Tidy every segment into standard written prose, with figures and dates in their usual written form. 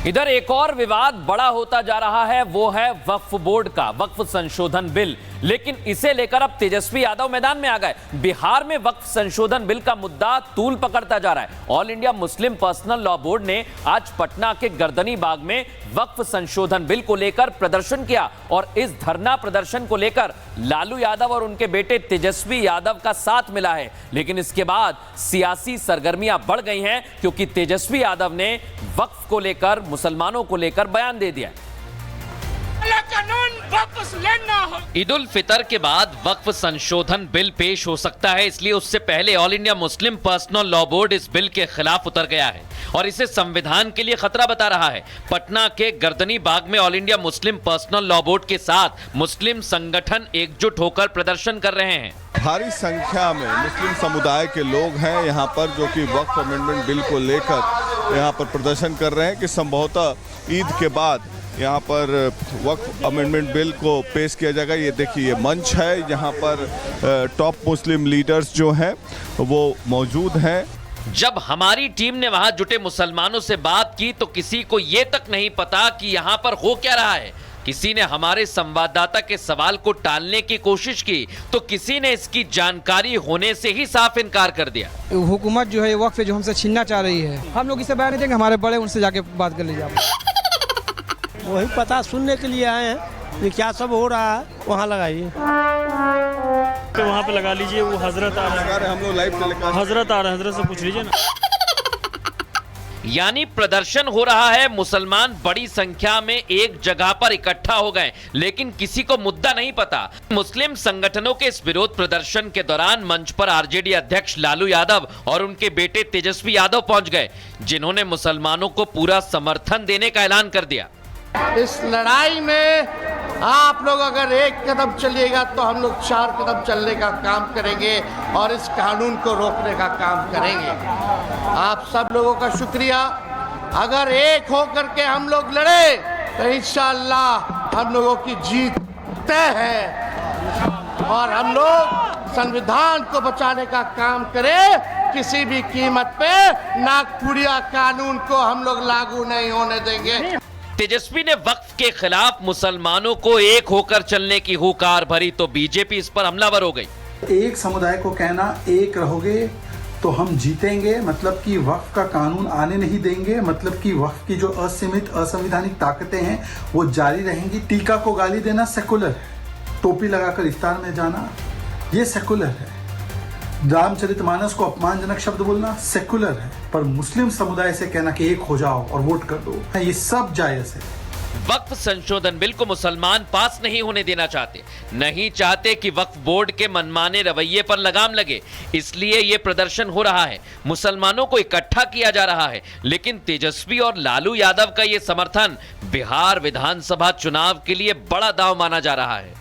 इधर एक और विवाद बड़ा होता जा रहा है, वो है वक्फ बोर्ड का वक्फ संशोधन बिल। लेकिन इसे लेकर अब तेजस्वी यादव मैदान में आ गए। बिहार में वक्फ संशोधन बिल का मुद्दा तूल पकड़ता जा रहा है। All India Muslim personal law board ने आज पटना के गर्दनी बाग में वक्फ संशोधन बिल को लेकर प्रदर्शन किया और इस धरना प्रदर्शन को लेकर लालू यादव और उनके बेटे तेजस्वी यादव का साथ मिला है। लेकिन इसके बाद सियासी सरगर्मियां बढ़ गई हैं क्योंकि तेजस्वी यादव ने वक्फ को लेकर, मुसलमानों को लेकर बयान दे दिया। कानून वापस लेना हो। ईद उल फितर के बाद वक्फ संशोधन बिल पेश हो सकता है, इसलिए उससे पहले all India Muslim personal law board इस बिल के खिलाफ उतर गया है और इसे संविधान के लिए खतरा बता रहा है। पटना के गर्दनी बाग में all India Muslim personal law board के साथ मुस्लिम संगठन एकजुट होकर प्रदर्शन कर रहे हैं। भारी संख्या में मुस्लिम समुदाय के लोग हैं यहाँ पर, जो कि वक्फ अमेंडमेंट बिल को लेकर यहाँ पर प्रदर्शन कर रहे हैं कि संभवतः ईद के बाद यहाँ पर वक्फ अमेंडमेंट बिल को पेश किया जाएगा। ये देखिए, ये मंच है, यहाँ पर टॉप मुस्लिम लीडर्स जो हैं वो मौजूद हैं। जब हमारी टीम ने वहां जुटे मुसलमानों से बात की तो किसी को ये तक नहीं पता कि यहाँ पर हो क्या रहा है। किसी ने हमारे संवाददाता के सवाल को टालने की कोशिश की तो किसी ने इसकी जानकारी होने से ही साफ इनकार कर दिया। हुकूमत जो है वक्फ जो हमसे छीनना चाह रही है, हम लोग इसे बयान नहीं देंगे, हमारे बड़े उनसे जाके बात कर लीजिए। वही पता सुनने के लिए आए हैं कि क्या सब हो रहा है, वहाँ लगाइए तो वहाँ पे लगा लीजिए। वो हजरत आ रहे हैं, हम लोग लाइव हजरत आ रहे हैं, हजरत से पूछ लीजिए ना। यानी प्रदर्शन हो रहा है, मुसलमान बड़ी संख्या में एक जगह पर इकट्ठा हो गए, लेकिन किसी को मुद्दा नहीं पता। मुस्लिम संगठनों के इस विरोध प्रदर्शन के दौरान मंच पर आरजेडी अध्यक्ष लालू यादव और उनके बेटे तेजस्वी यादव पहुंच गए, जिन्होंने मुसलमानों को पूरा समर्थन देने का ऐलान कर दिया। इस लड़ाई में आप लोग अगर एक कदम चलिएगा तो हम लोग 4 कदम चलने का काम करेंगे और इस कानून को रोकने का काम करेंगे। आप सब लोगों का शुक्रिया। अगर एक होकर के हम लोग लड़े तो इंशाअल्लाह हम लोगों की जीत तय है और हम लोग संविधान को बचाने का काम करें। किसी भी कीमत पे नागपुरिया कानून को हम लोग लागू नहीं होने देंगे। तेजस्वी ने वक्फ के खिलाफ मुसलमानों को एक होकर चलने की हुकार भरी तो बीजेपी इस पर हमलावर हो गई। एक समुदाय को कहना एक रहोगे तो हम जीतेंगे, मतलब कि वक्फ का कानून आने नहीं देंगे, मतलब कि वक्फ की जो असीमित असंवैधानिक ताकतें हैं वो जारी रहेंगी। टीका को गाली देना सेकुलर है, टोपी लगाकर इफ्तार में जाना ये सेकुलर है, रामचरितमानस को अपमानजनक शब्द बोलना सेकुलर है, पर मुस्लिम समुदाय से कहना कि एक हो जाओ और वोट कर दो, ये सब जायज है। वक्फ संशोधन बिल को मुसलमान पास नहीं होने देना चाहते, नहीं चाहते कि वक्फ बोर्ड के मनमाने रवैये पर लगाम लगे, इसलिए ये प्रदर्शन हो रहा है, मुसलमानों को इकट्ठा किया जा रहा है। लेकिन तेजस्वी और लालू यादव का ये समर्थन बिहार विधानसभा चुनाव के लिए बड़ा दांव माना जा रहा है।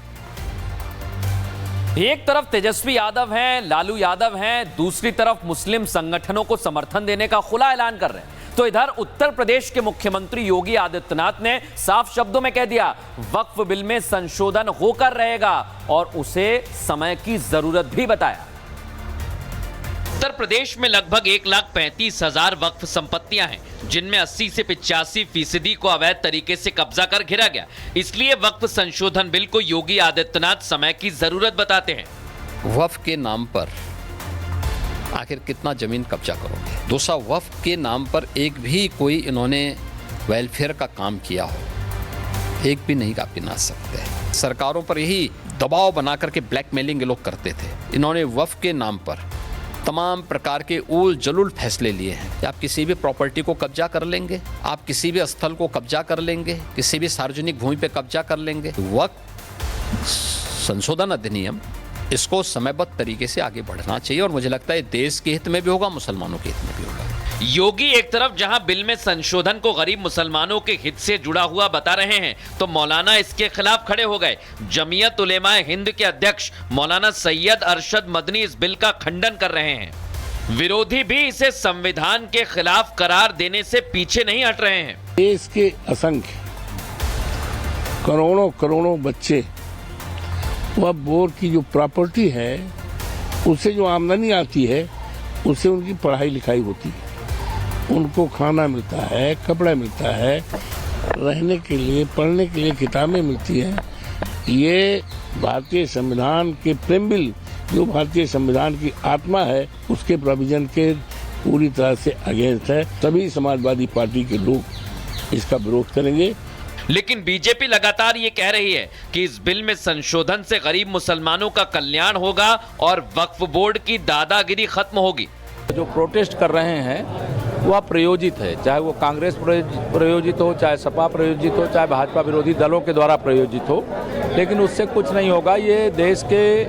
एक तरफ तेजस्वी यादव हैं, लालू यादव हैं, दूसरी तरफ मुस्लिम संगठनों को समर्थन देने का खुला ऐलान कर रहे हैं। तो इधर उत्तर प्रदेश के मुख्यमंत्री योगी आदित्यनाथ ने साफ शब्दों में कह दिया, वक्फ बिल में संशोधन होकर रहेगा और उसे समय की जरूरत भी बताया। उत्तर प्रदेश में लगभग 1,35,000 वक्फ संपत्तियां हैं, जिनमें 80 से 85% को अवैध तरीके से कब्जा कर घिरा गया। इसलिए वक्फ संशोधन बिल को योगी आदित्यनाथ समय की जरूरत बताते हैं। वक्फ के नाम पर आखिर कितना जमीन कब्जा करोगे? दूसरा, वक्फ के नाम पर एक भी कोई इन्होंने वेलफेयर का काम किया हो, एक भी नहीं आप गिना सकते। सरकारों पर यही दबाव बना करके ब्लैकमेलिंग लोग करते थे। इन्होंने वक्फ के नाम पर तमाम प्रकार के उल जलूल फैसले लिए हैं कि आप किसी भी प्रॉपर्टी को कब्जा कर लेंगे, आप किसी भी स्थल को कब्जा कर लेंगे, किसी भी सार्वजनिक भूमि पे कब्जा कर लेंगे। वक्फ संशोधन अधिनियम इसको समयबद्ध तरीके से आगे बढ़ना चाहिए और मुझे लगता है देश के हित में भी होगा, मुसलमानों के हित में भी होगा। योगी एक तरफ जहां बिल में संशोधन को गरीब मुसलमानों के हित से जुड़ा हुआ बता रहे हैं, तो मौलाना इसके खिलाफ खड़े हो गए। जमीयत उलेमाए हिंद के अध्यक्ष मौलाना सैयद अरशद मदनी इस बिल का खंडन कर रहे हैं। विरोधी भी इसे संविधान के खिलाफ करार देने से पीछे नहीं हट रहे हैं। देश के असंख्य करोड़ों करोड़ों बच्चे वह बोर्ड की जो प्रॉपर्टी है, उससे जो आमदनी आती है, उससे उनकी पढ़ाई लिखाई होती है। उनको खाना मिलता है, कपड़ा मिलता है, रहने के लिए, पढ़ने के लिए किताबें मिलती हैं। ये भारतीय संविधान के प्रेम्बिल, जो भारतीय संविधान की आत्मा है, उसके प्रोविजन के पूरी तरह से अगेंस्ट है। तभी समाजवादी पार्टी के लोग इसका विरोध करेंगे। लेकिन बीजेपी लगातार ये कह रही है कि इस बिल में संशोधन से गरीब मुसलमानों का कल्याण होगा और वक्फ बोर्ड की दादागिरी खत्म होगी। जो प्रोटेस्ट कर रहे हैं वह प्रयोजित है, चाहे वो कांग्रेस प्रयोजित हो, चाहे सपा प्रयोजित हो, चाहे भाजपा विरोधी दलों के द्वारा प्रयोजित हो, लेकिन उससे कुछ नहीं होगा। ये देश के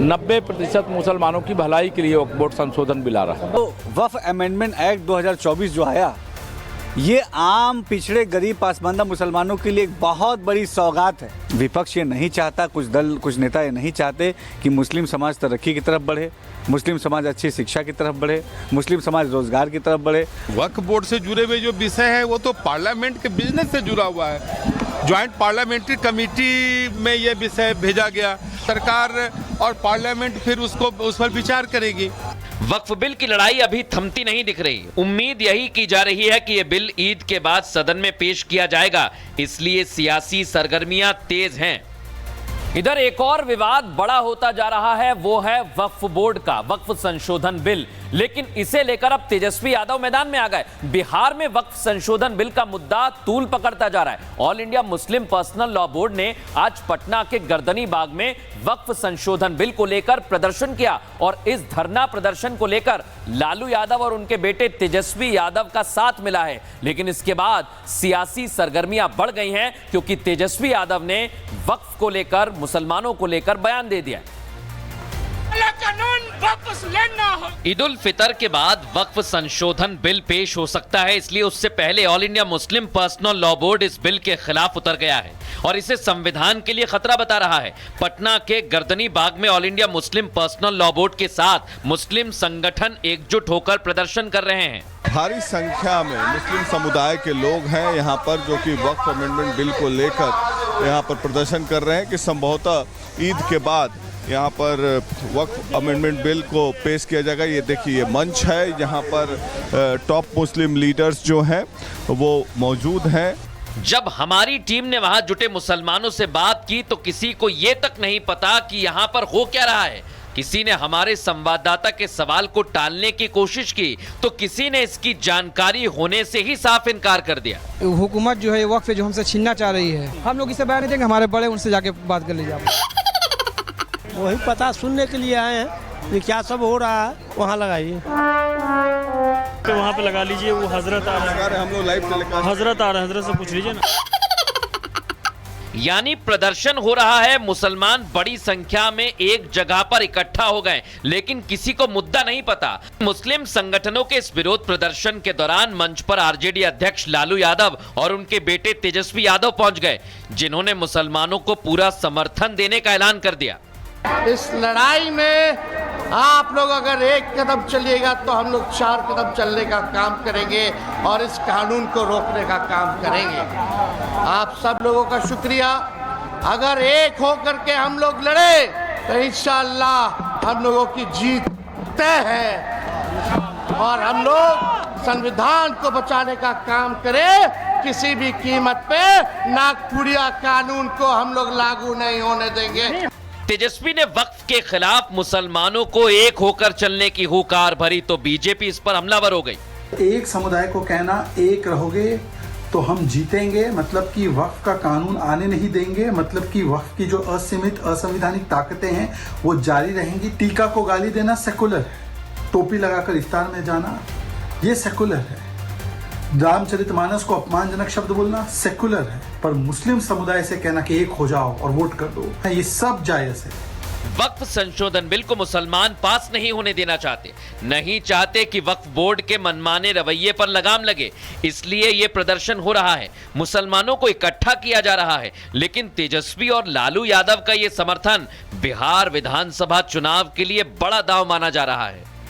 90% मुसलमानों की भलाई के लिए वक्फ बोर्ड संशोधन बिल आ रहा है। तो वक्फ अमेंडमेंट एक्ट 2024 जो आया, ये आम पिछड़े गरीब पासमानदा मुसलमानों के लिए एक बहुत बड़ी सौगात है। विपक्ष ये नहीं चाहता, कुछ दल, कुछ नेता ये नहीं चाहते कि मुस्लिम समाज तरक्की की तरफ बढ़े, मुस्लिम समाज अच्छी शिक्षा की तरफ बढ़े, मुस्लिम समाज रोजगार की तरफ बढ़े। वक्फ बोर्ड से जुड़े हुए जो विषय है वो तो पार्लियामेंट के बिजनेस से जुड़ा हुआ है। ज्वाइंट पार्लियामेंट्री कमेटी में ये विषय भेजा गया, सरकार और पार्लियामेंट फिर उस पर विचार करेगी। वक्फ बिल की लड़ाई अभी थमती नहीं दिख रही। उम्मीद यही की जा रही है कि ये बिल ईद के बाद सदन में पेश किया जाएगा, इसलिए सियासी सरगर्मियां तेज हैं। इधर एक और विवाद बड़ा होता जा रहा है, वो है वक्फ बोर्ड का वक्फ संशोधन बिल। लेकिन इसे लेकर अब तेजस्वी यादव मैदान में आ गए। बिहार में वक्फ संशोधन बिल का मुद्दा तूल पकड़ता जा रहा है। All India Muslim personal law board ने आज पटना के गर्दनी बाग में वक्फ संशोधन बिल को लेकर प्रदर्शन किया और इस धरना प्रदर्शन को लेकर लालू यादव और उनके बेटे तेजस्वी यादव का साथ मिला है। लेकिन इसके बाद सियासी सरगर्मियां बढ़ गई हैं, क्योंकि तेजस्वी यादव ने वक्फ को लेकर, मुसलमानों को लेकर बयान दे दिया। कानून वापस लेना हो। ईद उल फितर के बाद वक्फ संशोधन बिल पेश हो सकता है, इसलिए उससे पहले all India Muslim personal law board इस बिल के खिलाफ उतर गया है और इसे संविधान के लिए खतरा बता रहा है। पटना के गर्दनी बाग में all India Muslim personal law board के साथ मुस्लिम संगठन एकजुट होकर प्रदर्शन कर रहे हैं। भारी संख्या में मुस्लिम समुदाय के लोग हैं यहाँ पर, जो कि वक्फ अमेंडमेंट बिल को लेकर यहाँ पर प्रदर्शन कर रहे हैं कि संभवतः ईद के बाद यहाँ पर वक्फ अमेंडमेंट बिल को पेश किया जाएगा। ये देखिए, ये मंच है, यहाँ पर टॉप मुस्लिम लीडर्स जो हैं वो मौजूद हैं। जब हमारी टीम ने वहां जुटे मुसलमानों से बात की तो किसी को ये तक नहीं पता कि यहाँ पर हो क्या रहा है। किसी ने हमारे संवाददाता के सवाल को टालने की कोशिश की तो किसी ने इसकी जानकारी होने से ही साफ इनकार कर दिया। हुकूमत जो है वक्फ जो हमसे छीनना चाह रही है, हम लोग इसे बयान नहीं देंगे, हमारे बड़े उनसे जाके बात कर लीजिए। वही पता सुनने के लिए आए हैं कि क्या सब हो रहा है, वहाँ लगाइए। तो वहाँ पे लगा लीजिए, वो हजरत आ रहे हैं, हम लोग लाइव हजरत आ रहे हैं, हजरत से पूछ लीजिए ना। यानी प्रदर्शन हो रहा है, मुसलमान बड़ी संख्या में एक जगह पर इकट्ठा हो गए, लेकिन किसी को मुद्दा नहीं पता। मुस्लिम संगठनों के इस विरोध प्रदर्शन के दौरान मंच पर आरजेडी अध्यक्ष लालू यादव और उनके बेटे तेजस्वी यादव पहुंच गए, जिन्होंने मुसलमानों को पूरा समर्थन देने का ऐलान कर दिया। इस लड़ाई में आप लोग अगर एक कदम चलिएगा तो हम लोग 4 कदम चलने का काम करेंगे और इस कानून को रोकने का काम करेंगे। आप सब लोगों का शुक्रिया। अगर एक होकर के हम लोग लड़े तो इंशाअल्लाह हम लोगों की जीत तय है और हम लोग संविधान को बचाने का काम करें। किसी भी कीमत पे नागपुरिया कानून को हम लोग लागू नहीं होने देंगे। तेजस्वी ने वक्फ के खिलाफ मुसलमानों को एक होकर चलने की हुकार भरी तो बीजेपी इस पर हमलावर हो गई। एक समुदाय को कहना एक रहोगे तो हम जीतेंगे, मतलब कि वक्फ का कानून आने नहीं देंगे, मतलब कि वक्फ की जो असीमित असंवैधानिक ताकतें हैं वो जारी रहेंगी। टीका को गाली देना सेकुलर है, टोपी लगाकर इफ्तार में जाना ये सेकुलर है, रामचरितमानस को अपमानजनक शब्द बोलना सेकुलर है, पर मुस्लिम समुदाय से कहना कि एक हो जाओ और वोट कर दो, ये सब जायज है। वक्फ संशोधन बिल को मुसलमान पास नहीं होने देना चाहते, नहीं चाहते कि वक्फ बोर्ड के मनमाने रवैये पर लगाम लगे, इसलिए ये प्रदर्शन हो रहा है, मुसलमानों को इकट्ठा किया जा रहा है। लेकिन तेजस्वी और लालू यादव का ये समर्थन बिहार विधानसभा चुनाव के लिए बड़ा दांव माना जा रहा है।